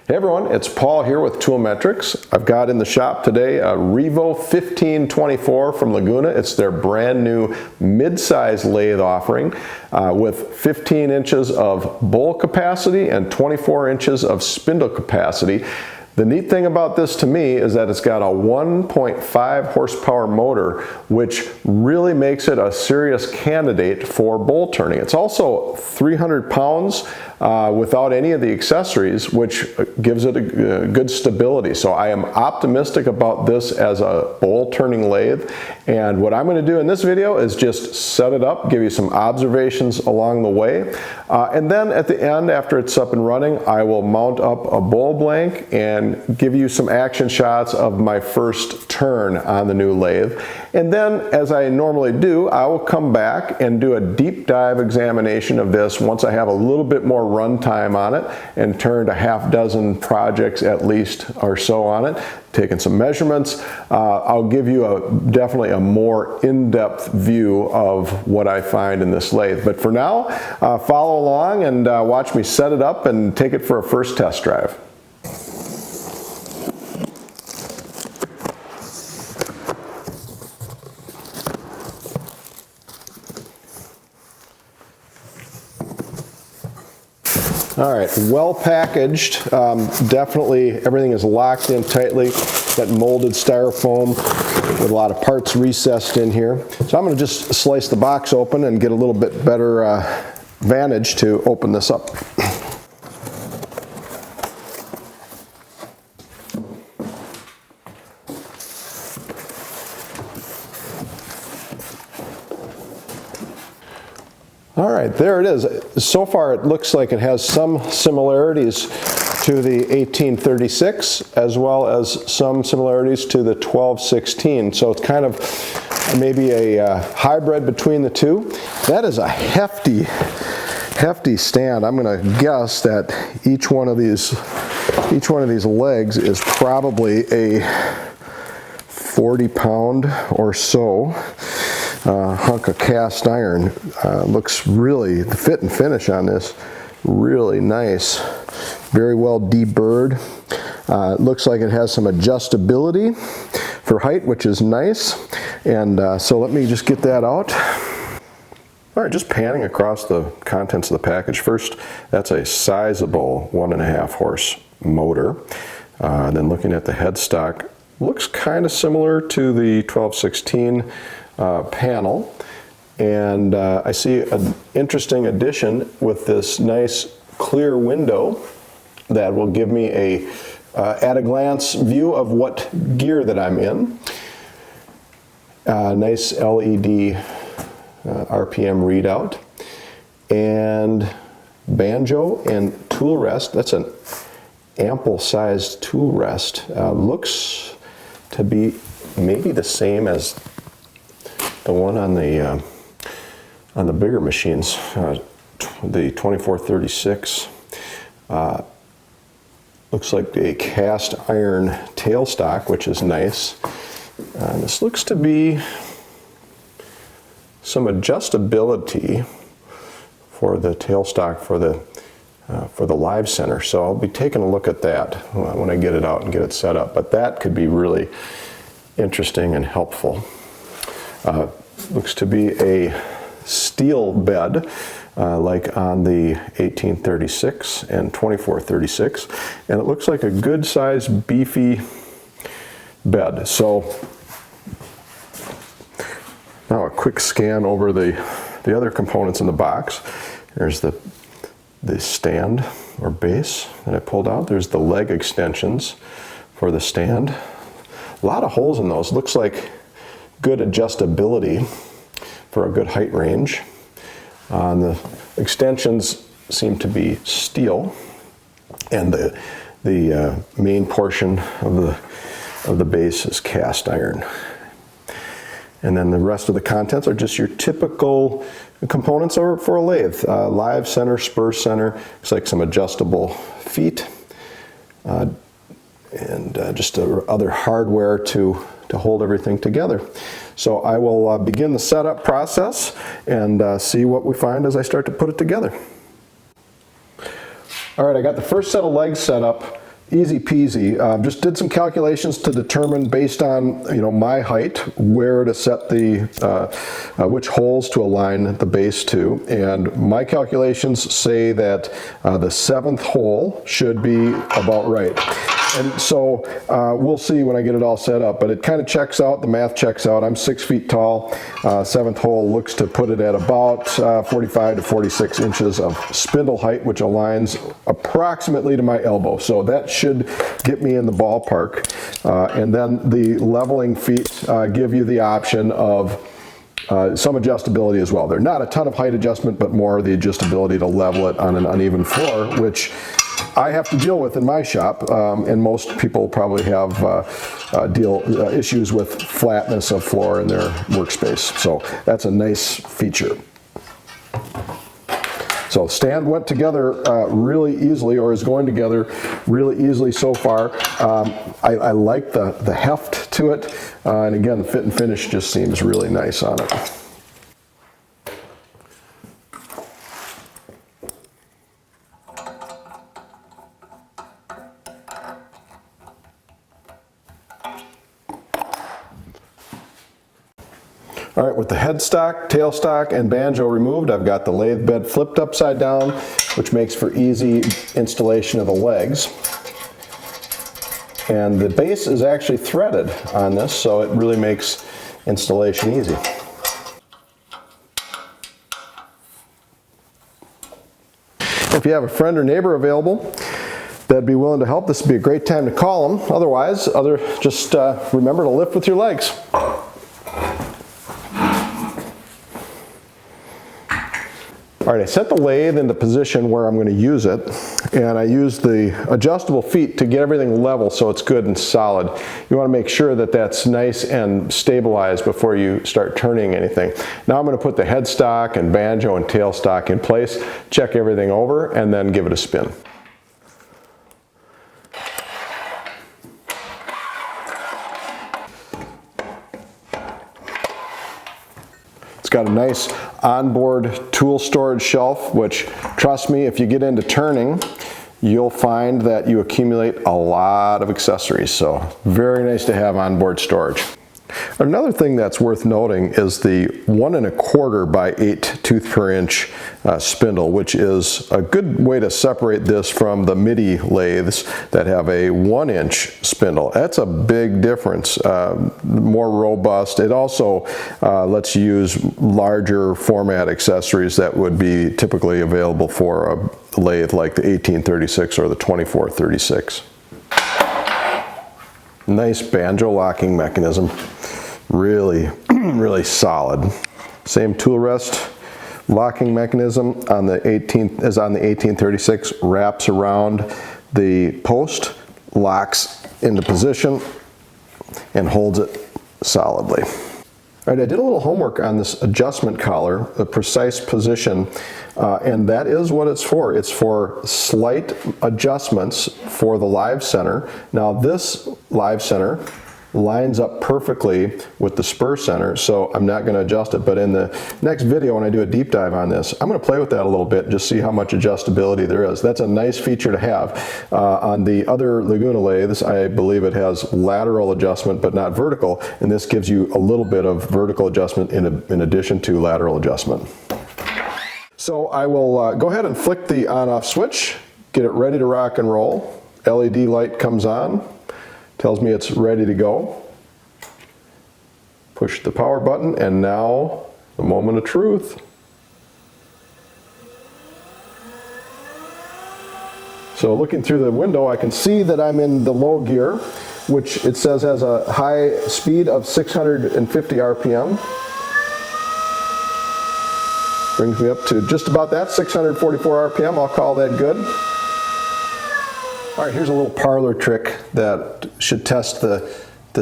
Hey everyone, it's Paul here with ToolMetrix. I've got in the shop today a Revo 1524 from Laguna. It's their brand new mid-size lathe offering with 15 inches of bowl capacity and 24 inches of spindle capacity. The neat thing about this to me is that it's got a 1.5 horsepower motor, which really makes it a serious candidate for bowl turning. It's also 300 pounds without any of the accessories, which gives it a good stability. So I am optimistic about this as a bowl turning lathe. And what I'm going to do in this video is just set it up, give you some observations along the way. And then at the end, after it's up and running, I will mount up a bowl blank and give you some action shots of my first turn on the new lathe. And then, as I normally do, I will come back and do a deep dive examination of this once I have a little bit more runtime on it and turned a half dozen projects at least or so on it, taking some measurements. I'll give you definitely a more in-depth view of what I find in this lathe. But for now, follow along and watch me set it up and take it for a first test drive. All right, well packaged. Definitely everything is locked in tightly. Got molded styrofoam with a lot of parts recessed in here. So I'm going to just slice the box open and get a little bit better vantage to open this up. All right, there it is. So far it looks like it has some similarities to the 1836 as well as some similarities to the 1216. So it's kind of maybe a hybrid between the two. That is a hefty stand. I'm going to guess that each one of these legs is probably a 40-pound or so. Hunk of cast iron. Looks really, the fit and finish on this, really nice. Very well deburred. Looks like it has some adjustability for height, which is nice. And so let me just get that out. All right, just panning across the contents of the package. First, that's a sizable 1.5 horse motor. Then looking at the headstock, looks kind of similar to the 1216 panel, and I see an interesting addition with this nice clear window that will give me a at a glance view of what gear that I'm in. Nice LED RPM readout, and banjo and tool rest. That's an ample sized tool rest. Looks to be maybe the same as the one on the bigger machines, the 2436. Looks like a cast iron tailstock, which is nice. This looks to be some adjustability for the tailstock for the live center. So I'll be taking a look at that when I get it out and get it set up. But that could be really interesting and helpful. Looks to be a steel bed like on the 1836 and 2436, and it looks like a good sized beefy bed. So now a quick scan over the other components in the box. There's the stand or base that I pulled out. There's the leg extensions for the stand. A lot of holes in those. Looks like good adjustability for a good height range. The extensions seem to be steel, and the main portion of the base is cast iron. And then the rest of the contents are just your typical components for a lathe. Live center, spur center, looks like some adjustable feet, and just other hardware to hold everything together. So I will begin the setup process and see what we find as I start to put it together. All right, I got the first set of legs set up easy peasy. Just did some calculations to determine, based on my height, where to set the which holes to align the base to. And my calculations say that the 7th hole should be about right. And so we'll see when I get it all set up, but it kind of checks out. The math checks out. I'm 6 feet tall. 7th hole looks to put it at about 45 to 46 inches of spindle height, which aligns approximately to my elbow. So that should get me in the ballpark. And then the leveling feet give you the option of some adjustability as well. They're not a ton of height adjustment, but more the adjustability to level it on an uneven floor, which I have to deal with in my shop, and most people probably have issues with flatness of floor in their workspace. So that's a nice feature. So stand went together really easily, or is going together really easily so far. I like the heft to it, and again, the fit and finish just seems really nice on it. All right, with the headstock, tailstock, and banjo removed, I've got the lathe bed flipped upside down, which makes for easy installation of the legs. And the base is actually threaded on this, so it really makes installation easy. If you have a friend or neighbor available that'd be willing to help, this would be a great time to call them. Otherwise, just remember to lift with your legs. All right, I set the lathe into position where I'm going to use it, and I use the adjustable feet to get everything level so it's good and solid. You want to make sure that that's nice and stabilized before you start turning anything. Now I'm going to put the headstock and banjo and tailstock in place, check everything over, and then give it a spin. It's got a nice onboard tool storage shelf, which, trust me, if you get into turning, you'll find that you accumulate a lot of accessories. So very nice to have onboard storage. Another thing that's worth noting is the 1 1/4 by 8 tooth per inch spindle, which is a good way to separate this from the MIDI lathes that have a 1 inch spindle. That's a big difference, more robust. It also lets you use larger format accessories that would be typically available for a lathe like the 1836 or the 2436. Nice banjo locking mechanism. Really, really solid. Same tool rest locking mechanism on the 1836, wraps around the post, locks into position, and holds it solidly. All right, I did a little homework on this adjustment collar, the precise position, and that is what it's for. It's for slight adjustments for the live center. Now this live center lines up perfectly with the spur center, so I'm not going to adjust it. But in the next video, when I do a deep dive on this, I'm going to play with that a little bit, just see how much adjustability there is. That's a nice feature to have. On the other Laguna lathes, I believe it has lateral adjustment but not vertical, and this gives you a little bit of vertical adjustment in addition to lateral adjustment. So I will go ahead and flick the on-off switch, get it ready to rock and roll. LED light comes on, tells me it's ready to go. Push the power button, and now the moment of truth. So looking through the window, I can see that I'm in the low gear, which it says has a high speed of 650 RPM. Brings me up to just about that, 644 RPM. I'll call that good. All right, here's a little parlor trick that should test the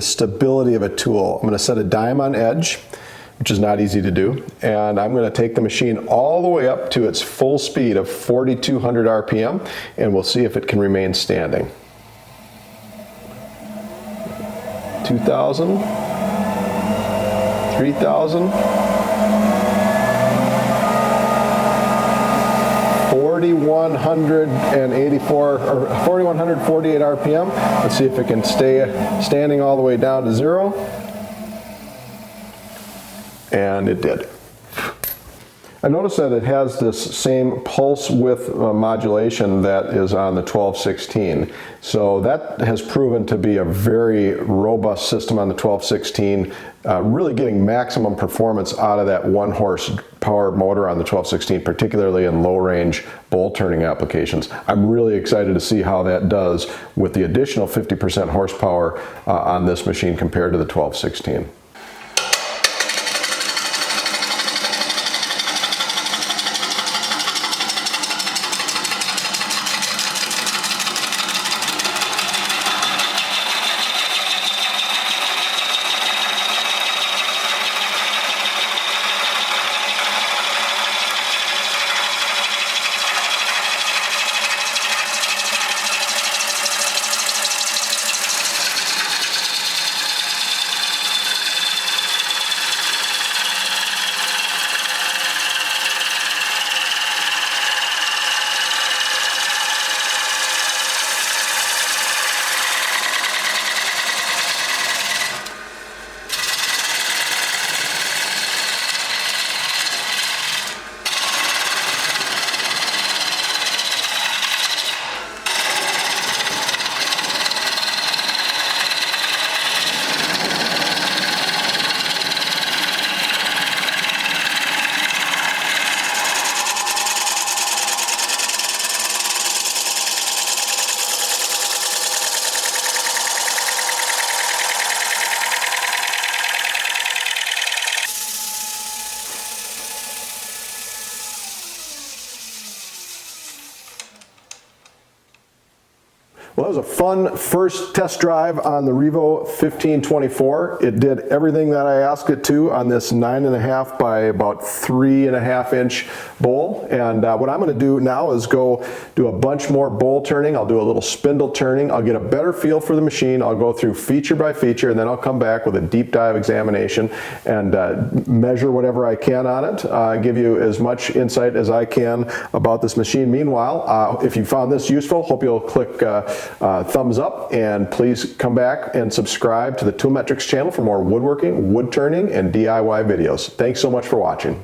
stability of a tool. I'm going to set a dime on edge, which is not easy to do, and I'm going to take the machine all the way up to its full speed of 4,200 RPM, and we'll see if it can remain standing. 2,000, 3,000, 40, 4,184 or 4,148 RPM. Let's see if it can stay standing all the way down to 0. And it did. I noticed that it has this same pulse width modulation that is on the 1216. So that has proven to be a very robust system on the 1216, really getting maximum performance out of that 1 horsepower motor on the 1216, particularly in low range bowl turning applications. I'm really excited to see how that does with the additional 50% horsepower on this machine compared to the 1216. Well, that was a fun first test drive on the Revo 1524. It did everything that I asked it to on this 9.5 by about 3.5 inch bowl. And what I'm going to do now is go do a bunch more bowl turning. I'll do a little spindle turning. I'll get a better feel for the machine. I'll go through feature by feature, and then I'll come back with a deep dive examination and measure whatever I can on it, give you as much insight as I can about this machine. Meanwhile, if you found this useful, hope you'll click thumbs up, and please come back and subscribe to the ToolMetrix channel for more woodworking, wood turning, and DIY videos. Thanks so much for watching.